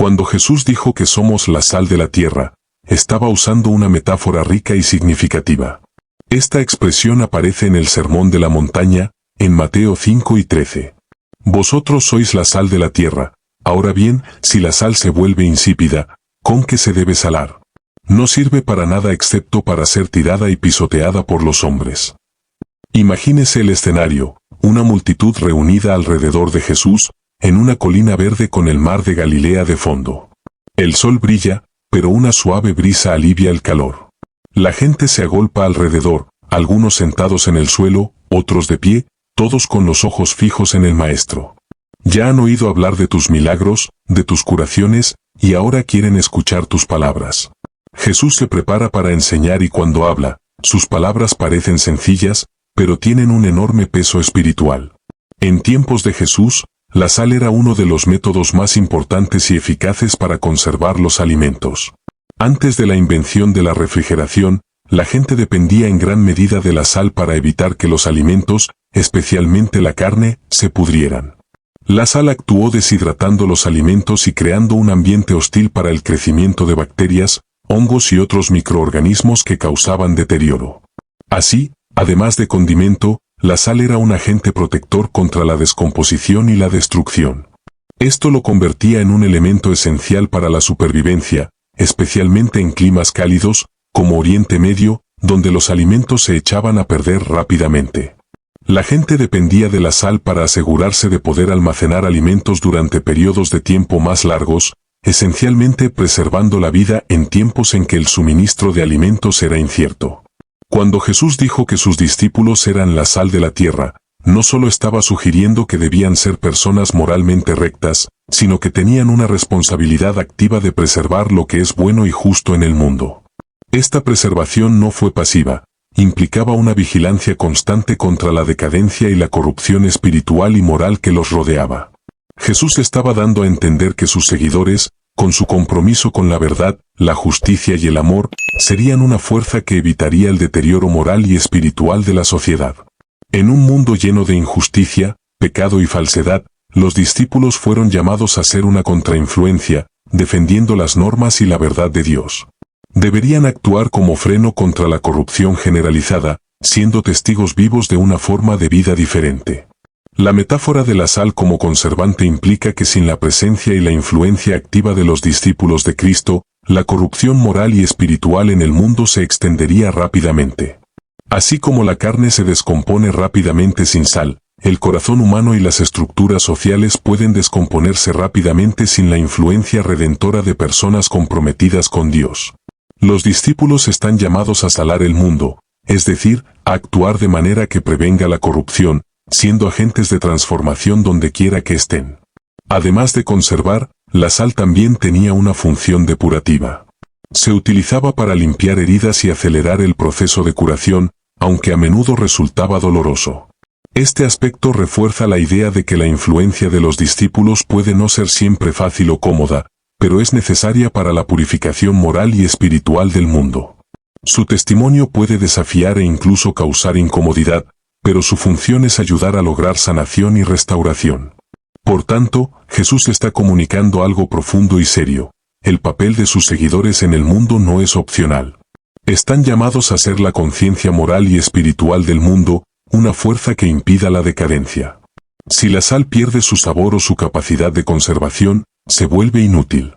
Cuando Jesús dijo que somos la sal de la tierra, estaba usando una metáfora rica y significativa. Esta expresión aparece en el Sermón de la Montaña, en Mateo 5 y 13. Vosotros sois la sal de la tierra. Ahora bien, si la sal se vuelve insípida, ¿con qué se debe salar? No sirve para nada excepto para ser tirada y pisoteada por los hombres. Imagínese el escenario, una multitud reunida alrededor de Jesús, en una colina verde con el mar de Galilea de fondo. El sol brilla, pero una suave brisa alivia el calor. La gente se agolpa alrededor, algunos sentados en el suelo, otros de pie, todos con los ojos fijos en el Maestro. Ya han oído hablar de tus milagros, de tus curaciones, y ahora quieren escuchar tus palabras. Jesús se prepara para enseñar y cuando habla, sus palabras parecen sencillas, pero tienen un enorme peso espiritual. En tiempos de Jesús, la sal era uno de los métodos más importantes y eficaces para conservar los alimentos. Antes de la invención de la refrigeración, la gente dependía en gran medida de la sal para evitar que los alimentos, especialmente la carne, se pudrieran. La sal actuó deshidratando los alimentos y creando un ambiente hostil para el crecimiento de bacterias, hongos y otros microorganismos que causaban deterioro. Así, además de condimento, la sal era un agente protector contra la descomposición y la destrucción. Esto lo convertía en un elemento esencial para la supervivencia, especialmente en climas cálidos, como Oriente Medio, donde los alimentos se echaban a perder rápidamente. La gente dependía de la sal para asegurarse de poder almacenar alimentos durante periodos de tiempo más largos, esencialmente preservando la vida en tiempos en que el suministro de alimentos era incierto. Cuando Jesús dijo que sus discípulos eran la sal de la tierra, no solo estaba sugiriendo que debían ser personas moralmente rectas, sino que tenían una responsabilidad activa de preservar lo que es bueno y justo en el mundo. Esta preservación no fue pasiva, implicaba una vigilancia constante contra la decadencia y la corrupción espiritual y moral que los rodeaba. Jesús estaba dando a entender que sus seguidores, con su compromiso con la verdad, la justicia y el amor, serían una fuerza que evitaría el deterioro moral y espiritual de la sociedad. En un mundo lleno de injusticia, pecado y falsedad, los discípulos fueron llamados a ser una contrainfluencia, defendiendo las normas y la verdad de Dios. Deberían actuar como freno contra la corrupción generalizada, siendo testigos vivos de una forma de vida diferente. La metáfora de la sal como conservante implica que sin la presencia y la influencia activa de los discípulos de Cristo, la corrupción moral y espiritual en el mundo se extendería rápidamente. Así como la carne se descompone rápidamente sin sal, el corazón humano y las estructuras sociales pueden descomponerse rápidamente sin la influencia redentora de personas comprometidas con Dios. Los discípulos están llamados a salar el mundo, es decir, a actuar de manera que prevenga la corrupción, siendo agentes de transformación donde quiera que estén. Además de conservar, la sal también tenía una función depurativa. Se utilizaba para limpiar heridas y acelerar el proceso de curación, aunque a menudo resultaba doloroso. Este aspecto refuerza la idea de que la influencia de los discípulos puede no ser siempre fácil o cómoda, pero es necesaria para la purificación moral y espiritual del mundo. Su testimonio puede desafiar e incluso causar incomodidad, pero su función es ayudar a lograr sanación y restauración. Por tanto, Jesús está comunicando algo profundo y serio. El papel de sus seguidores en el mundo no es opcional. Están llamados a ser la conciencia moral y espiritual del mundo, una fuerza que impida la decadencia. Si la sal pierde su sabor o su capacidad de conservación, se vuelve inútil.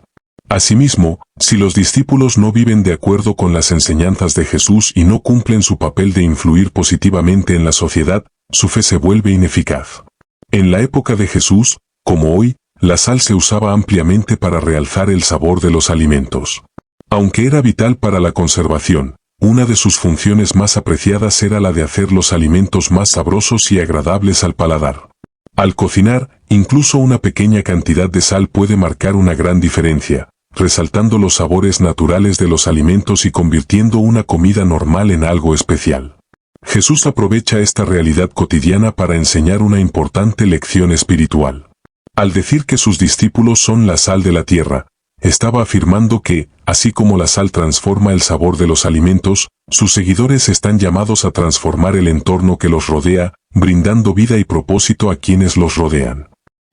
Asimismo, si los discípulos no viven de acuerdo con las enseñanzas de Jesús y no cumplen su papel de influir positivamente en la sociedad, su fe se vuelve ineficaz. En la época de Jesús, como hoy, la sal se usaba ampliamente para realzar el sabor de los alimentos. Aunque era vital para la conservación, una de sus funciones más apreciadas era la de hacer los alimentos más sabrosos y agradables al paladar. Al cocinar, incluso una pequeña cantidad de sal puede marcar una gran diferencia, resaltando los sabores naturales de los alimentos y convirtiendo una comida normal en algo especial. Jesús aprovecha esta realidad cotidiana para enseñar una importante lección espiritual. Al decir que sus discípulos son la sal de la tierra, estaba afirmando que, así como la sal transforma el sabor de los alimentos, sus seguidores están llamados a transformar el entorno que los rodea, brindando vida y propósito a quienes los rodean.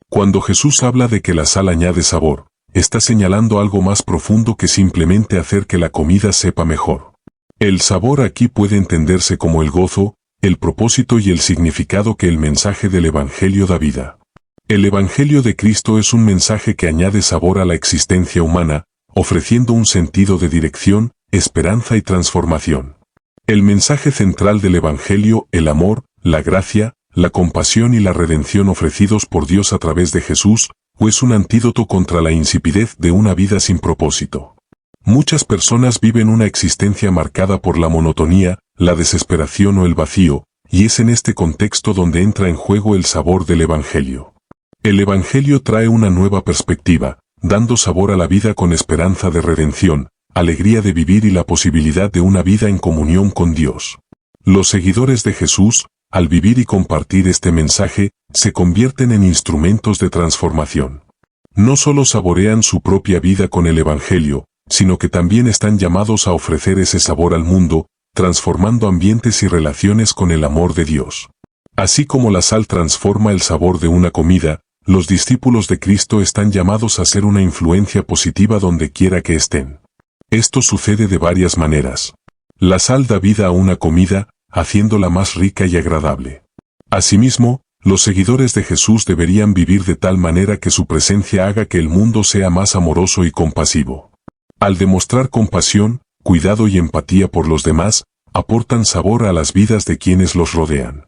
Cuando Jesús habla de que la sal añade sabor, está señalando algo más profundo que simplemente hacer que la comida sepa mejor. El sabor aquí puede entenderse como el gozo, el propósito y el significado que el mensaje del Evangelio da vida. El Evangelio de Cristo es un mensaje que añade sabor a la existencia humana, ofreciendo un sentido de dirección, esperanza y transformación. El mensaje central del Evangelio, el amor, la gracia, la compasión y la redención ofrecidos por Dios a través de Jesús, es un antídoto contra la insipidez de una vida sin propósito. Muchas personas viven una existencia marcada por la monotonía, la desesperación o el vacío, y es en este contexto donde entra en juego el sabor del Evangelio. El Evangelio trae una nueva perspectiva, dando sabor a la vida con esperanza de redención, alegría de vivir y la posibilidad de una vida en comunión con Dios. Los seguidores de Jesús, al vivir y compartir este mensaje, se convierten en instrumentos de transformación. No solo saborean su propia vida con el Evangelio, sino que también están llamados a ofrecer ese sabor al mundo, transformando ambientes y relaciones con el amor de Dios. Así como la sal transforma el sabor de una comida, los discípulos de Cristo están llamados a ser una influencia positiva donde quiera que estén. Esto sucede de varias maneras. La sal da vida a una comida, haciéndola más rica y agradable. Asimismo, los seguidores de Jesús deberían vivir de tal manera que su presencia haga que el mundo sea más amoroso y compasivo. Al demostrar compasión, cuidado y empatía por los demás, aportan sabor a las vidas de quienes los rodean.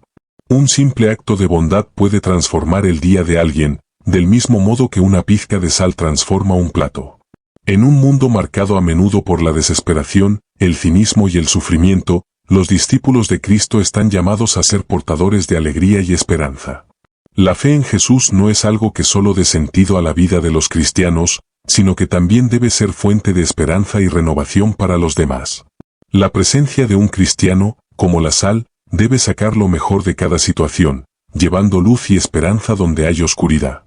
Un simple acto de bondad puede transformar el día de alguien, del mismo modo que una pizca de sal transforma un plato. En un mundo marcado a menudo por la desesperación, el cinismo y el sufrimiento, los discípulos de Cristo están llamados a ser portadores de alegría y esperanza. La fe en Jesús no es algo que solo dé sentido a la vida de los cristianos, sino que también debe ser fuente de esperanza y renovación para los demás. La presencia de un cristiano, como la sal, debe sacar lo mejor de cada situación, llevando luz y esperanza donde hay oscuridad.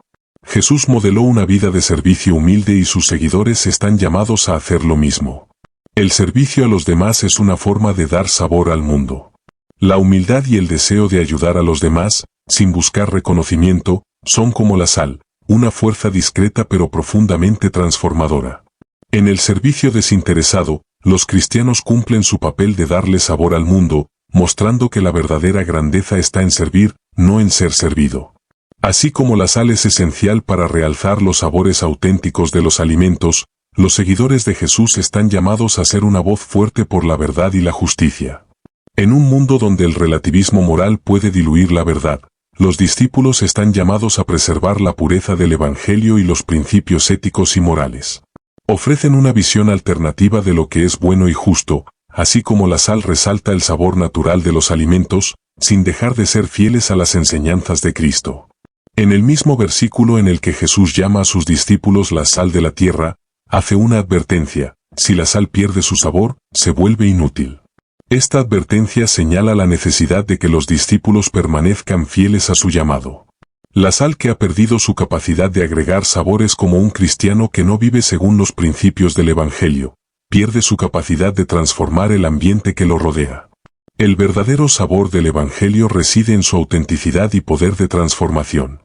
Jesús modeló una vida de servicio humilde y sus seguidores están llamados a hacer lo mismo. El servicio a los demás es una forma de dar sabor al mundo. La humildad y el deseo de ayudar a los demás, sin buscar reconocimiento, son como la sal, una fuerza discreta pero profundamente transformadora. En el servicio desinteresado, los cristianos cumplen su papel de darle sabor al mundo, mostrando que la verdadera grandeza está en servir, no en ser servido. Así como la sal es esencial para realzar los sabores auténticos de los alimentos, los seguidores de Jesús están llamados a ser una voz fuerte por la verdad y la justicia. En un mundo donde el relativismo moral puede diluir la verdad, los discípulos están llamados a preservar la pureza del Evangelio y los principios éticos y morales. Ofrecen una visión alternativa de lo que es bueno y justo, así como la sal resalta el sabor natural de los alimentos, sin dejar de ser fieles a las enseñanzas de Cristo. En el mismo versículo en el que Jesús llama a sus discípulos la sal de la tierra, hace una advertencia: si la sal pierde su sabor, se vuelve inútil. Esta advertencia señala la necesidad de que los discípulos permanezcan fieles a su llamado. La sal que ha perdido su capacidad de agregar sabores como un cristiano que no vive según los principios del Evangelio, pierde su capacidad de transformar el ambiente que lo rodea. El verdadero sabor del Evangelio reside en su autenticidad y poder de transformación.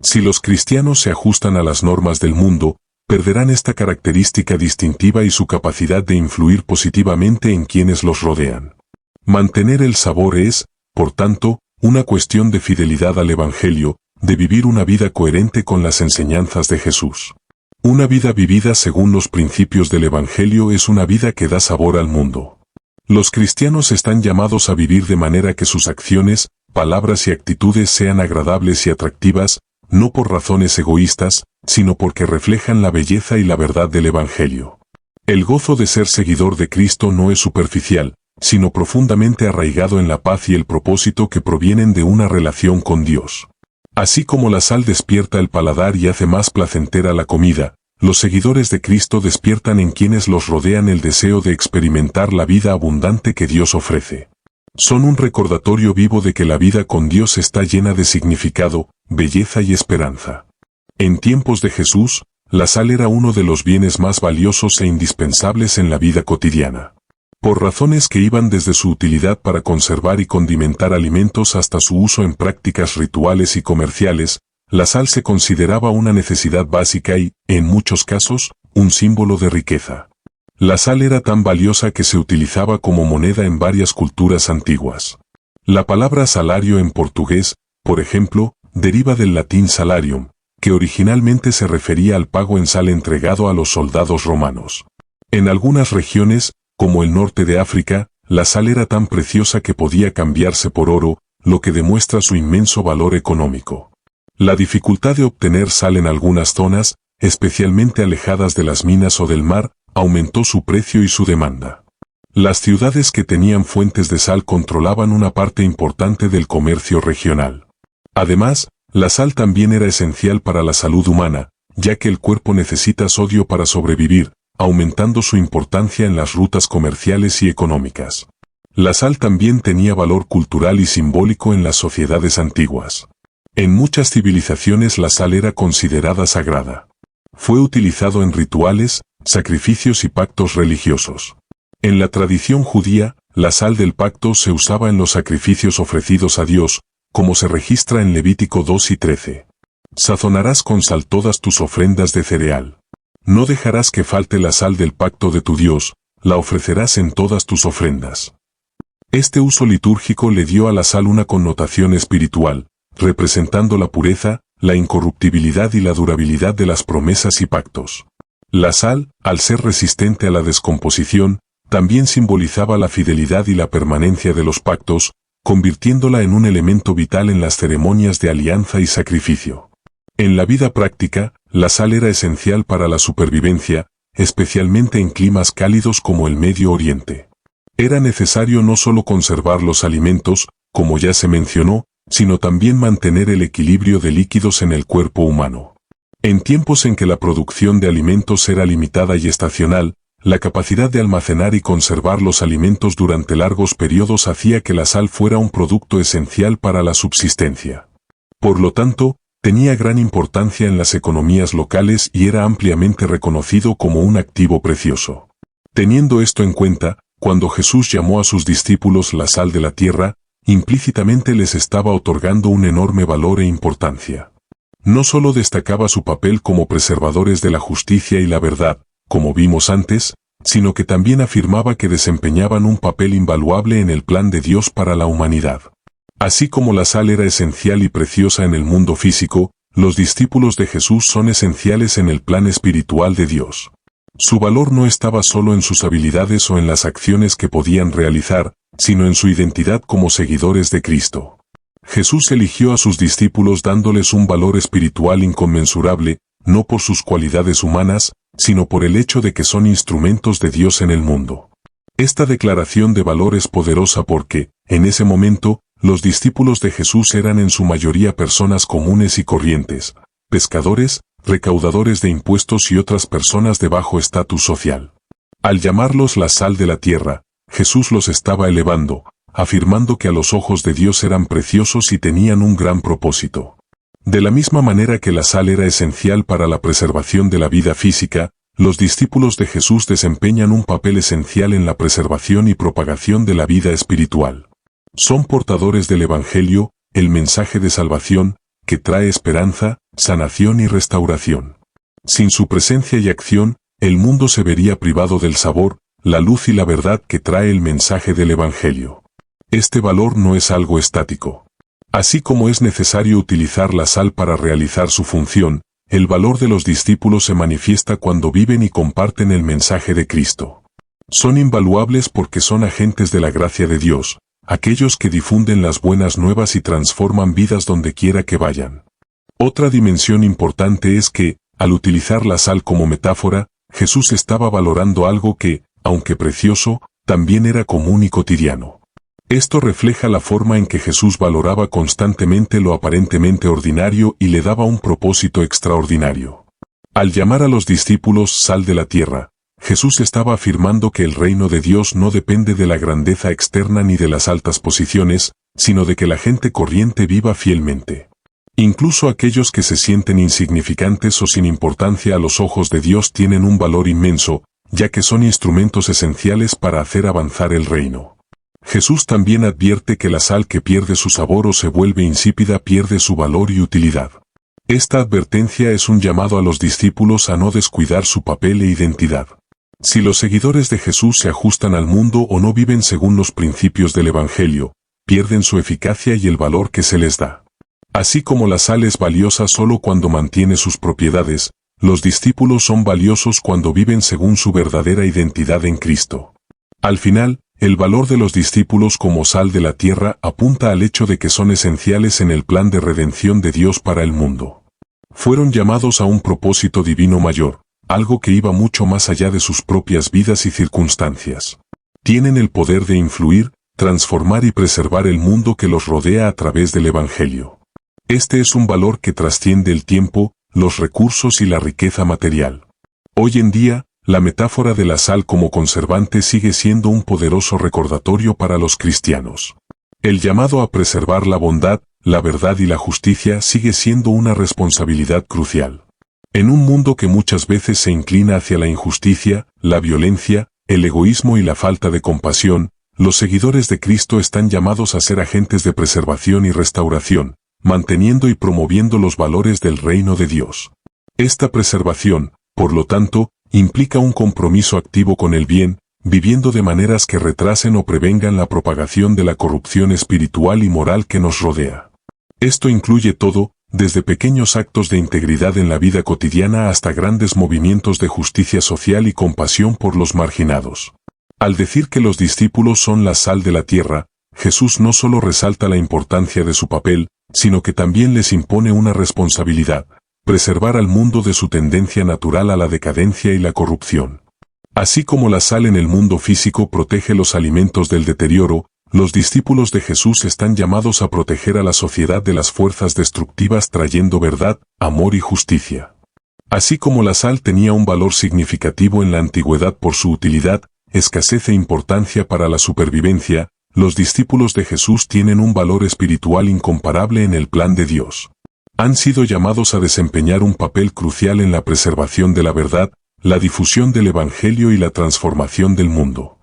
Si los cristianos se ajustan a las normas del mundo, perderán esta característica distintiva y su capacidad de influir positivamente en quienes los rodean. Mantener el sabor es, por tanto, una cuestión de fidelidad al Evangelio, de vivir una vida coherente con las enseñanzas de Jesús. Una vida vivida según los principios del Evangelio es una vida que da sabor al mundo. Los cristianos están llamados a vivir de manera que sus acciones, palabras y actitudes sean agradables y atractivas, no por razones egoístas, sino porque reflejan la belleza y la verdad del Evangelio. El gozo de ser seguidor de Cristo no es superficial, sino profundamente arraigado en la paz y el propósito que provienen de una relación con Dios. Así como la sal despierta el paladar y hace más placentera la comida, los seguidores de Cristo despiertan en quienes los rodean el deseo de experimentar la vida abundante que Dios ofrece. Son un recordatorio vivo de que la vida con Dios está llena de significado, belleza y esperanza. En tiempos de Jesús, la sal era uno de los bienes más valiosos e indispensables en la vida cotidiana. Por razones que iban desde su utilidad para conservar y condimentar alimentos hasta su uso en prácticas rituales y comerciales, la sal se consideraba una necesidad básica y, en muchos casos, un símbolo de riqueza. La sal era tan valiosa que se utilizaba como moneda en varias culturas antiguas. La palabra salario en portugués, por ejemplo, deriva del latín salarium, que originalmente se refería al pago en sal entregado a los soldados romanos. En algunas regiones, como el norte de África, la sal era tan preciosa que podía cambiarse por oro, lo que demuestra su inmenso valor económico. La dificultad de obtener sal en algunas zonas, especialmente alejadas de las minas o del mar, aumentó su precio y su demanda. Las ciudades que tenían fuentes de sal controlaban una parte importante del comercio regional. Además, la sal también era esencial para la salud humana, ya que el cuerpo necesita sodio para sobrevivir, aumentando su importancia en las rutas comerciales y económicas. La sal también tenía valor cultural y simbólico en las sociedades antiguas. En muchas civilizaciones la sal era considerada sagrada. Fue utilizado en rituales, sacrificios y pactos religiosos. En la tradición judía, la sal del pacto se usaba en los sacrificios ofrecidos a Dios, como se registra en Levítico 2 y 13. Sazonarás con sal todas tus ofrendas de cereal. No dejarás que falte la sal del pacto de tu Dios, la ofrecerás en todas tus ofrendas. Este uso litúrgico le dio a la sal una connotación espiritual, representando la pureza, la incorruptibilidad y la durabilidad de las promesas y pactos. La sal, al ser resistente a la descomposición, también simbolizaba la fidelidad y la permanencia de los pactos, convirtiéndola en un elemento vital en las ceremonias de alianza y sacrificio. En la vida práctica, la sal era esencial para la supervivencia, especialmente en climas cálidos como el Medio Oriente. Era necesario no solo conservar los alimentos, como ya se mencionó, sino también mantener el equilibrio de líquidos en el cuerpo humano. En tiempos en que la producción de alimentos era limitada y estacional, la capacidad de almacenar y conservar los alimentos durante largos periodos hacía que la sal fuera un producto esencial para la subsistencia. Por lo tanto, tenía gran importancia en las economías locales y era ampliamente reconocido como un activo precioso. Teniendo esto en cuenta, cuando Jesús llamó a sus discípulos la sal de la tierra, implícitamente les estaba otorgando un enorme valor e importancia. No solo destacaba su papel como preservadores de la justicia y la verdad, como vimos antes, sino que también afirmaba que desempeñaban un papel invaluable en el plan de Dios para la humanidad. Así como la sal era esencial y preciosa en el mundo físico, los discípulos de Jesús son esenciales en el plan espiritual de Dios. Su valor no estaba solo en sus habilidades o en las acciones que podían realizar, sino en su identidad como seguidores de Cristo. Jesús eligió a sus discípulos dándoles un valor espiritual inconmensurable, no por sus cualidades humanas, sino por el hecho de que son instrumentos de Dios en el mundo. Esta declaración de valor es poderosa porque, en ese momento, los discípulos de Jesús eran en su mayoría personas comunes y corrientes, pescadores, recaudadores de impuestos y otras personas de bajo estatus social. Al llamarlos la sal de la tierra, Jesús los estaba elevando, afirmando que a los ojos de Dios eran preciosos y tenían un gran propósito. De la misma manera que la sal era esencial para la preservación de la vida física, los discípulos de Jesús desempeñan un papel esencial en la preservación y propagación de la vida espiritual. Son portadores del Evangelio, el mensaje de salvación, que trae esperanza, sanación y restauración. Sin su presencia y acción, el mundo se vería privado del sabor, la luz y la verdad que trae el mensaje del Evangelio. Este valor no es algo estático. Así como es necesario utilizar la sal para realizar su función, el valor de los discípulos se manifiesta cuando viven y comparten el mensaje de Cristo. Son invaluables porque son agentes de la gracia de Dios, aquellos que difunden las buenas nuevas y transforman vidas donde quiera que vayan. Otra dimensión importante es que, al utilizar la sal como metáfora, Jesús estaba valorando algo que, aunque precioso, también era común y cotidiano. Esto refleja la forma en que Jesús valoraba constantemente lo aparentemente ordinario y le daba un propósito extraordinario. Al llamar a los discípulos sal de la tierra, Jesús estaba afirmando que el reino de Dios no depende de la grandeza externa ni de las altas posiciones, sino de que la gente corriente viva fielmente. Incluso aquellos que se sienten insignificantes o sin importancia a los ojos de Dios tienen un valor inmenso, ya que son instrumentos esenciales para hacer avanzar el reino. Jesús también advierte que la sal que pierde su sabor o se vuelve insípida pierde su valor y utilidad. Esta advertencia es un llamado a los discípulos a no descuidar su papel e identidad. Si los seguidores de Jesús se ajustan al mundo o no viven según los principios del Evangelio, pierden su eficacia y el valor que se les da. Así como la sal es valiosa solo cuando mantiene sus propiedades, los discípulos son valiosos cuando viven según su verdadera identidad en Cristo. Al final, el valor de los discípulos como sal de la tierra apunta al hecho de que son esenciales en el plan de redención de Dios para el mundo. Fueron llamados a un propósito divino mayor, algo que iba mucho más allá de sus propias vidas y circunstancias. Tienen el poder de influir, transformar y preservar el mundo que los rodea a través del Evangelio. Este es un valor que trasciende el tiempo, los recursos y la riqueza material. Hoy en día, la metáfora de la sal como conservante sigue siendo un poderoso recordatorio para los cristianos. El llamado a preservar la bondad, la verdad y la justicia sigue siendo una responsabilidad crucial. En un mundo que muchas veces se inclina hacia la injusticia, la violencia, el egoísmo y la falta de compasión, los seguidores de Cristo están llamados a ser agentes de preservación y restauración, manteniendo y promoviendo los valores del reino de Dios. Esta preservación, por lo tanto, implica un compromiso activo con el bien, viviendo de maneras que retrasen o prevengan la propagación de la corrupción espiritual y moral que nos rodea. Esto incluye todo, desde pequeños actos de integridad en la vida cotidiana hasta grandes movimientos de justicia social y compasión por los marginados. Al decir que los discípulos son la sal de la tierra, Jesús no solo resalta la importancia de su papel, sino que también les impone una responsabilidad: preservar al mundo de su tendencia natural a la decadencia y la corrupción. Así como la sal en el mundo físico protege los alimentos del deterioro, los discípulos de Jesús están llamados a proteger a la sociedad de las fuerzas destructivas trayendo verdad, amor y justicia. Así como la sal tenía un valor significativo en la antigüedad por su utilidad, escasez e importancia para la supervivencia, los discípulos de Jesús tienen un valor espiritual incomparable en el plan de Dios. Han sido llamados a desempeñar un papel crucial en la preservación de la verdad, la difusión del Evangelio y la transformación del mundo.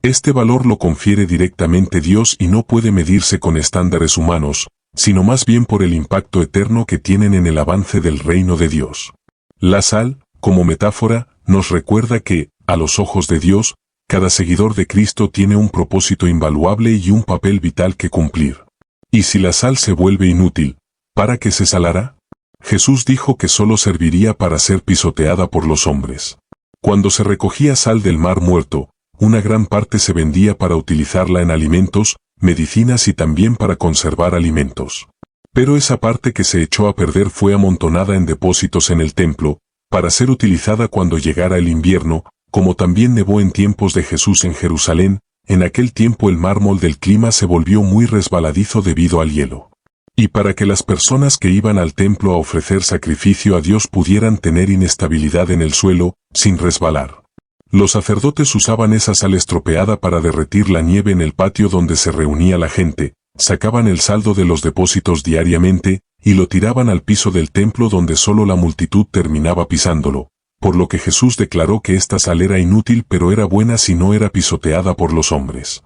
Este valor lo confiere directamente Dios y no puede medirse con estándares humanos, sino más bien por el impacto eterno que tienen en el avance del reino de Dios. La sal, como metáfora, nos recuerda que, a los ojos de Dios, cada seguidor de Cristo tiene un propósito invaluable y un papel vital que cumplir. Y si la sal se vuelve inútil, ¿para qué se salará? Jesús dijo que solo serviría para ser pisoteada por los hombres. Cuando se recogía sal del mar muerto, una gran parte se vendía para utilizarla en alimentos, medicinas y también para conservar alimentos. Pero esa parte que se echó a perder fue amontonada en depósitos en el templo, para ser utilizada cuando llegara el invierno, como también nevó en tiempos de Jesús en Jerusalén. En aquel tiempo el mármol del clima se volvió muy resbaladizo debido al hielo. Y para que las personas que iban al templo a ofrecer sacrificio a Dios pudieran tener inestabilidad en el suelo, sin resbalar, los sacerdotes usaban esa sal estropeada para derretir la nieve en el patio donde se reunía la gente, sacaban el saldo de los depósitos diariamente, y lo tiraban al piso del templo donde solo la multitud terminaba pisándolo, por lo que Jesús declaró que esta sal era inútil pero era buena si no era pisoteada por los hombres.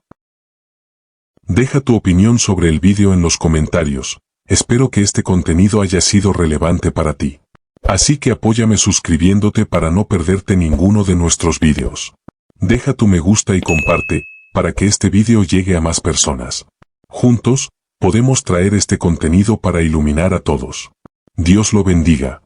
Deja tu opinión sobre el vídeo en los comentarios. Espero que este contenido haya sido relevante para ti. Así que apóyame suscribiéndote para no perderte ninguno de nuestros vídeos. Deja tu me gusta y comparte, para que este vídeo llegue a más personas. Juntos, podemos traer este contenido para iluminar a todos. Dios lo bendiga.